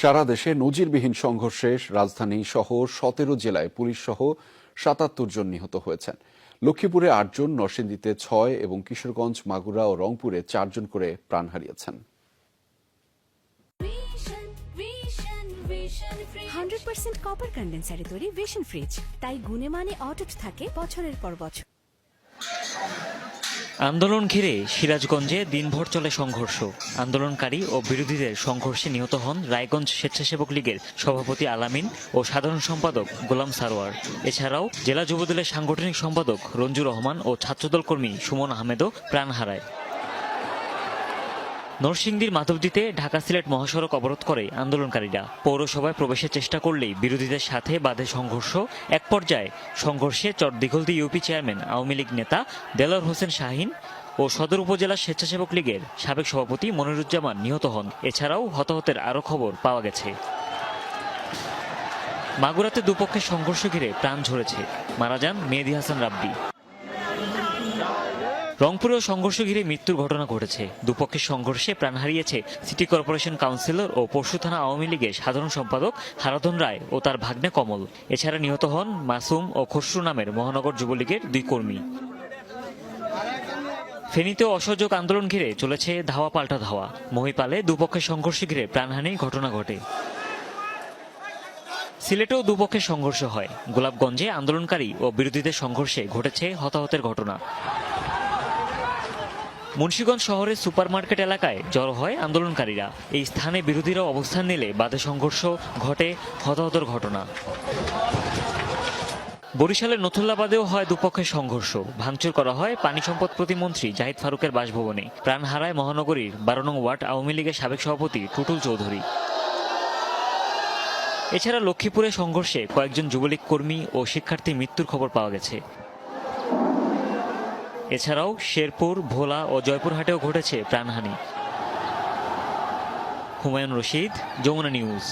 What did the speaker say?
সারা দেশে নজিরবিহীন সংঘর্ষে রাজধানী সহ ১৭ জেলায় পুলিশ সহ ৭৭ জন নিহত হয়েছেন। লক্ষ্মীপুরে ৮ জন, নরসিংদীতে ৬ এবং কিশোরগঞ্জ, মাগুরা ও রংপুরে ৪ জন করে প্রাণ হারিয়েছেন। 100% কপার কন্ডেন্সারে তৈরি ভিশন ফ্রিজ, তাই গুণে মানে অটুট থাকে বছরের পর বছর। আন্দোলন ঘিরে সিরাজগঞ্জে দিনভর চলে সংঘর্ষ। আন্দোলনকারী ও বিরোধীদের সংঘর্ষে নিহত হন রায়গঞ্জ স্বেচ্ছাসেবক লীগের সভাপতি আলামিন ও সাধারণ সম্পাদক গোলাম সারোয়ার। এছাড়াও জেলা যুবদলের সাংগঠনিক সম্পাদক রঞ্জুর রহমান ও ছাত্রদল কর্মী সুমন আহমেদও প্রাণ হারায়। নরসিংদীর মাধবদীতে ঢাকা সিলেট মহাসড়ক অবরোধ করে আন্দোলনকারীরা। পৌরসভায় প্রবেশের চেষ্টা করলেই বিরোধীদের সাথে বাধে সংঘর্ষ। এক পর্যায়ে সংঘর্ষে চরদিঘলদি ইউপি চেয়ারম্যান আওয়ামী লীগ নেতা দেলোয়ার হোসেন শাহীন ও সদর উপজেলা স্বেচ্ছাসেবক লীগের সাবেক সভাপতি মনিরুজ্জামান নিহত হন। এছাড়াও হতাহতের আরও খবর পাওয়া গেছে। মাগুরাতে দুপক্ষের সংঘর্ষ ঘিরে প্রাণ ঝরেছে, মারা যান মেহেদী হাসান রাব্বি। রংপুরেও সংঘর্ষ ঘিরে মৃত্যুর ঘটনা ঘটেছে। দুপক্ষের সংঘর্ষে প্রাণ হারিয়েছে সিটি কর্পোরেশন কাউন্সিলর ও পরশু থানা আওয়ামী লীগের সাধারণ সম্পাদক হারাধন রায় ও তার ভাগ্নে কমল। এছাড়া নিহত হন মাসুম ও খসরু নামের মহানগর যুবলীগের 2 কর্মী। ফেনীতেও অসহযোগ আন্দোলন ঘিরে চলেছে ধাওয়া পাল্টা ধাওয়া। মহিপালে দুপক্ষের সংঘর্ষ ঘিরে প্রাণহানির ঘটনা ঘটে। সিলেটেও দুপক্ষের সংঘর্ষ হয়। গোলাপগঞ্জে আন্দোলনকারী ও বিরোধীদের সংঘর্ষে ঘটেছে হতাহতের ঘটনা। মুন্সিগঞ্জ শহরের সুপারমার্কেট এলাকায় জড়ো হয় আন্দোলনকারীরা। এই স্থানে বিরোধীরা অবস্থান নিলে বাদে সংঘর্ষ ঘটে, হতাহতের ঘটনা। বরিশালের নথুল্লাবাদেও হয় দুপক্ষের সংঘর্ষ। ভাঙচুর করা হয় পানি সম্পদ প্রতিমন্ত্রী জাহিদ ফারুকের বাসভবনে। প্রাণ হারায় মহানগরীর 12 নং ওয়ার্ড আওয়ামী লীগের সাবেক সভাপতি টুটুল চৌধুরী। এছাড়া লক্ষ্মীপুরে সংঘর্ষে কয়েকজন যুবলীগ কর্মী ও শিক্ষার্থীর মৃত্যুর খবর পাওয়া গেছে। এছাড়াও শেরপুর, ভোলা ও জয়পুরহাটেও ঘটেছে প্রাণহানি। হুমায়ুন রশিদ, যমুনা নিউজ।